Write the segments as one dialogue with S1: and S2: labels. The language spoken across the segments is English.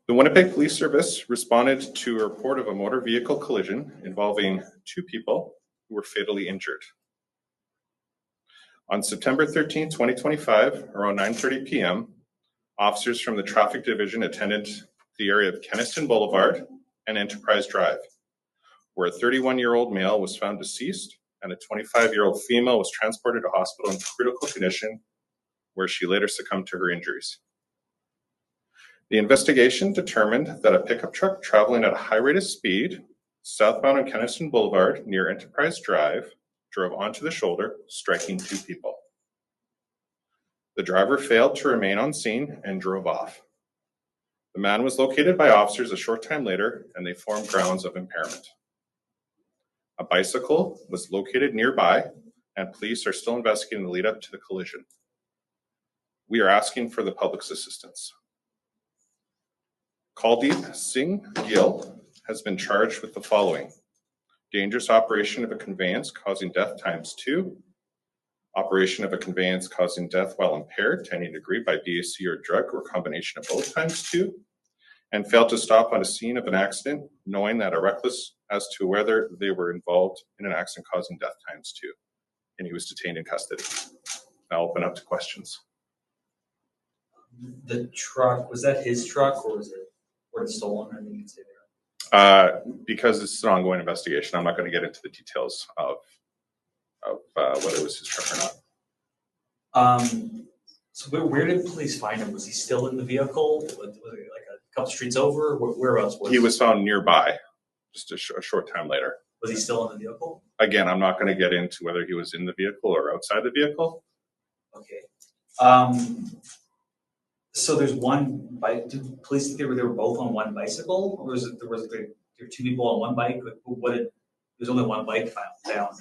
S1: The Winnipeg Police Service responded to a report of a motor vehicle collision involving two people who were fatally injured. On September 13, 2025, around 9:30 p.m., officers from the Traffic Division attended the area of Keniston Boulevard and Enterprise Drive, where a 31-year-old male was found deceased and a 25-year-old female was transported to hospital in critical condition, where she later succumbed to her injuries. The investigation determined that a pickup truck traveling at a high rate of speed southbound on Keniston Boulevard near Enterprise Drive drove onto the shoulder, striking two people. The driver failed to remain on scene and drove off. The man was located by officers a short time later, and they formed grounds of impairment. A bicycle was located nearby, and police are still investigating the lead up to the collision. We are asking for the public's assistance. Kuldeep Singh Gill has been charged with the following: dangerous operation of a conveyance causing death ×2, operation of a conveyance causing death while impaired to any degree by BAC or drug or combination of both ×2, and failed to stop on a scene of an accident knowing that are reckless as to whether they were involved in an accident causing death ×2, and he was detained in custody. I'll open up to questions.
S2: The truck, was that his truck or was it stolen? I think you'd say there.
S1: Because it's an ongoing investigation, I'm not going to get into the details of whether it was his truck or not.
S2: So where did police find him? Was he still in the vehicle? Was it like a couple streets over? Where else was he?
S1: He was found nearby, just a short time later.
S2: Was he still in the vehicle?
S1: Again, I'm not going to get into whether he was in the vehicle or outside the vehicle.
S2: Okay. So there's one bike. Did police think they were both on one bicycle, or was it there were two people on one bike? There's only one bike found.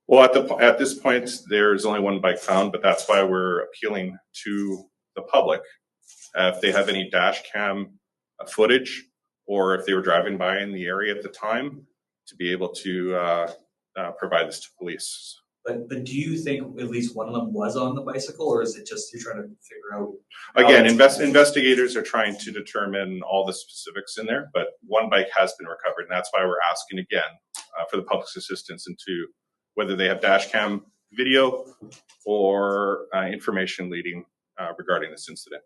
S1: Well, at this point, there's only one bike found, but that's why we're appealing to the public. If they have any dash cam footage, or if they were driving by in the area at the time, to be able to provide this to police.
S2: But do you think at least one of them was on the bicycle, or is it just you're trying to figure out?
S1: Again, investigators are trying to determine all the specifics in there, but one bike has been recovered, and that's why we're asking again for the public's assistance into whether they have dash cam video or information leading regarding this incident.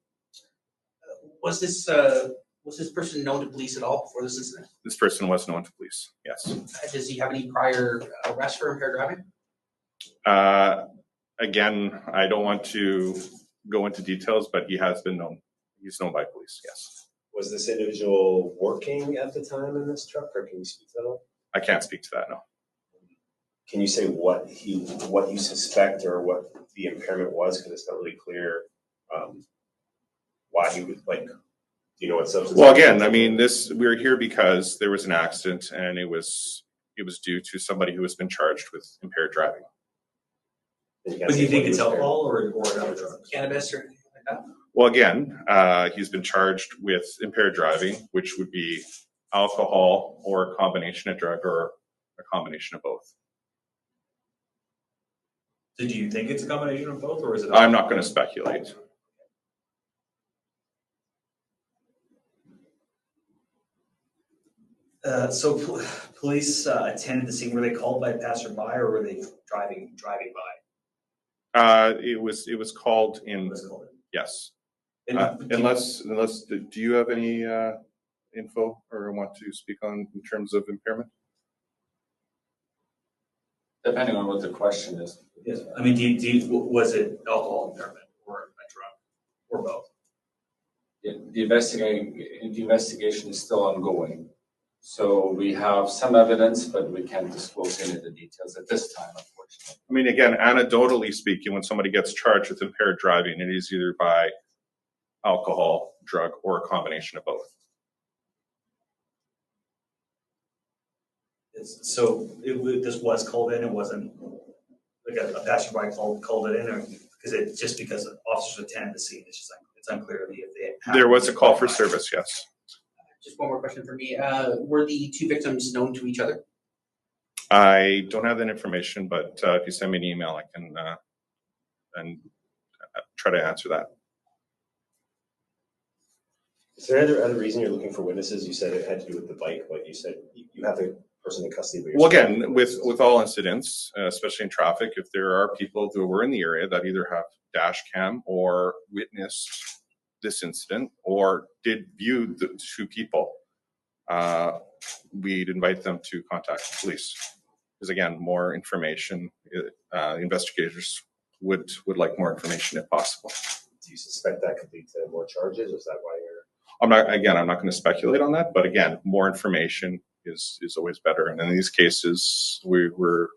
S3: Was this person known to police at all before this incident?
S1: This person was known to police, yes.
S3: Does he have any prior arrests for impaired driving?
S1: Again, I don't want to go into details, but he has been known. He's known by police, yes.
S4: Was this individual working at the time in this truck, or can you speak to that at all?
S1: I can't speak to that, no.
S4: Can you say what you suspect or what the impairment was? Because it's not really clear why he would, like, do you know what substance?
S1: Well, again, I mean, we're here because there was an accident, and it was due to somebody who has been charged with impaired driving.
S2: But do you think it's alcohol or another drug?
S3: Cannabis or anything like that?
S1: Well, again, he's been charged with impaired driving, which would be alcohol or a combination of drug or a combination of both.
S2: So do you think it's a combination of both, or is it?
S1: I'm not going to speculate.
S2: So police attended the scene. Were they called by a passerby, or were they driving by?
S1: It was called in. Yes. Unless, do you have any info or want to speak on in terms of impairment?
S5: Depending on what the question is.
S2: Yes. I mean, was it alcohol impairment or a drug or both?
S5: Yeah, the investigation is still ongoing. So we have some evidence, but we can't disclose any of the details at this time, unfortunately.
S1: I mean, again, anecdotally speaking, when somebody gets charged with impaired driving, it is either by alcohol, drug, or a combination of both.
S2: So this was called in. It wasn't like a passerby called it in, or because officers attended the scene. It's just it's unclear to me if they.
S1: There was a call for service. Yes.
S3: Just one more question for me. Were the two victims known to each other?
S1: I don't have that information, but if you send me an email, I can and try to answer that.
S4: Is there any other reason you're looking for witnesses? You said it had to do with the bike, like you said, you have the person in custody. But
S1: Well, again, with all incidents, especially in traffic, if there are people who were in the area that either have dash cam or witnessed this incident or did view the two people, we'd invite them to contact the police. Because again, more information, investigators would like more information if possible.
S4: Do you suspect that could lead to more charges? Is that why you're?
S1: I'm not going to speculate on that, but again, more information is always better. And in these cases, we're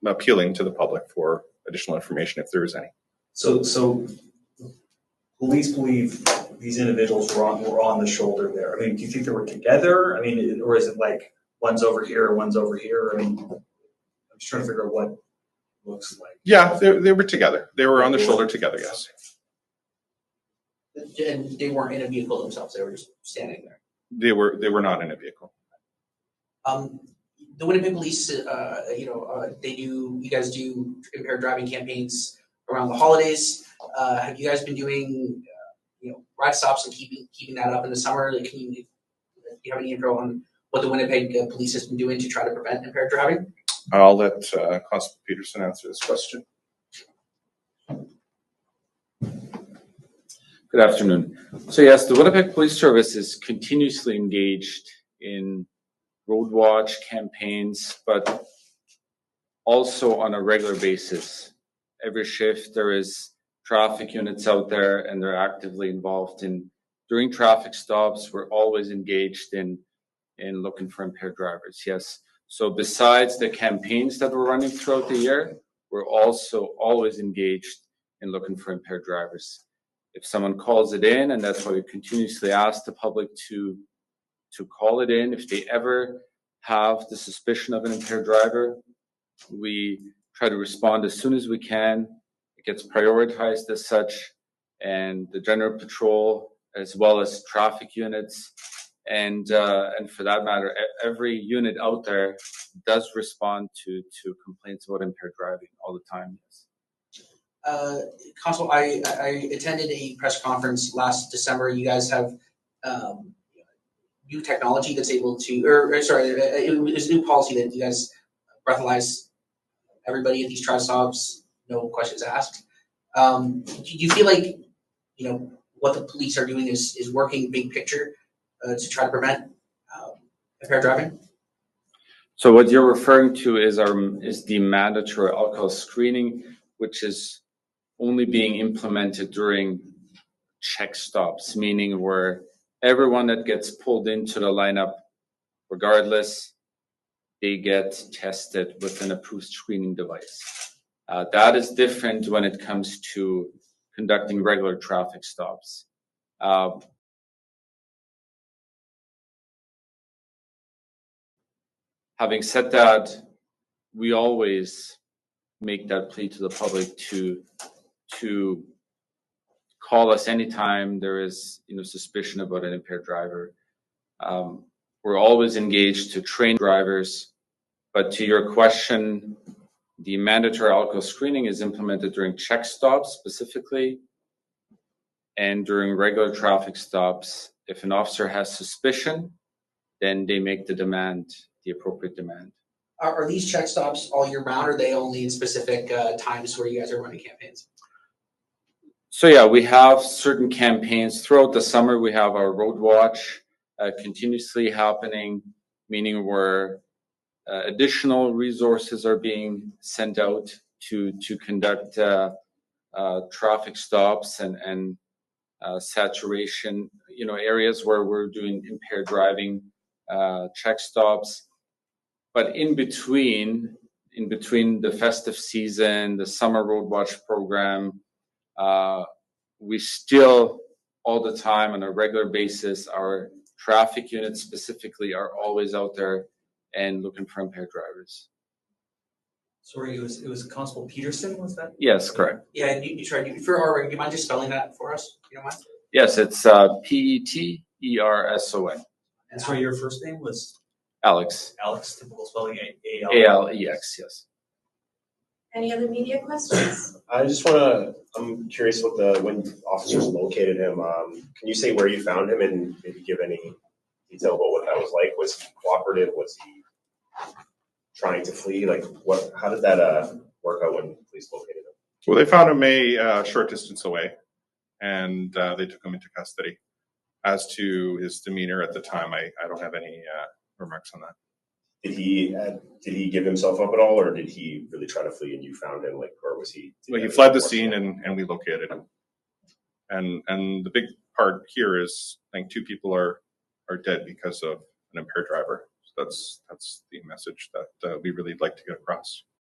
S1: appealing to the public for additional information if there is any.
S2: So police believe these individuals were on the shoulder there. I mean, do you think they were together? I mean, or is it like one's over here, one's over here? I mean, I'm just trying to figure out what it looks like.
S1: Yeah, they were together. They were on the shoulder together, yes.
S3: And they weren't in a vehicle themselves, they were just standing there.
S1: They were not in a vehicle.
S3: The Winnipeg Police, you guys do impaired driving campaigns around the holidays. Have you guys been doing, ride stops and keeping that up in the summer? Like, do you have any info on what the Winnipeg Police has been doing to try to prevent impaired driving?
S1: I'll let Constable Peterson answer this question.
S5: Good afternoon. So yes, the Winnipeg Police Service is continuously engaged in road watch campaigns, but also on a regular basis. Every shift there is traffic units out there and they're actively involved in during traffic stops. We're always engaged in looking for impaired drivers. Yes. So besides the campaigns that we're running throughout the year, we're also always engaged in looking for impaired drivers. If someone calls it in, and that's why we continuously ask the public to call it in. If they ever have the suspicion of an impaired driver, we try to respond as soon as we can. It gets prioritized as such, and the general patrol, as well as traffic units, and for that matter, every unit out there does respond to complaints about impaired driving all the time. Yes.
S3: Constable, I attended a press conference last December. You guys have new technology that's able to, it was a new policy that you guys breathalyze everybody at these traffic stops, no questions asked. Do you feel like, what the police are doing is working big picture to try to prevent impaired driving?
S5: So what you're referring to is the mandatory alcohol screening, which is only being implemented during check stops, meaning where everyone that gets pulled into the lineup, regardless, they get tested with an approved screening device. That is different when it comes to conducting regular traffic stops. Having said that, we always make that plea to the public to call us anytime there is suspicion about an impaired driver. We're always engaged to train drivers, but to your question, the mandatory alcohol screening is implemented during check stops specifically, and during regular traffic stops. If an officer has suspicion, then they make the appropriate demand.
S3: Are these check stops all year round, or are they only in specific times where you guys are running campaigns?
S5: So yeah, we have certain campaigns throughout the summer. We have our road watch continuously happening, meaning where additional resources are being sent out to conduct traffic stops and saturation, areas where we're doing impaired driving check stops. But in between the festive season, the summer road watch program, we still all the time on a regular basis, our traffic units specifically are always out there and looking for impaired drivers.
S2: Sorry, it was Constable Peterson, was that?
S5: Yes, correct.
S3: Yeah, and you tried, for our, do you mind just spelling that for us? You don't mind?
S5: Yes, it's Peterson.
S2: And sorry, your first name was?
S5: Alex.
S2: Alex, typical spelling, A-L.
S5: A-L-E-X, yes.
S6: Any other media questions?
S4: I'm curious when officers located him, can you say where you found him and maybe give any detail about what that was like? Was he cooperative? Was he trying to flee? Like how did that work out when police located him?
S1: Well, they found him a short distance away, and they took him into custody. As to his demeanor at the time, I don't have any remarks on that.
S4: Did he give himself up at all, or did he really try to flee and you found him? Or was he?
S1: Well, he fled the scene and we located him. And the big part here is I think 2 people are dead because of an impaired driver. So that's the message that we really like to get across.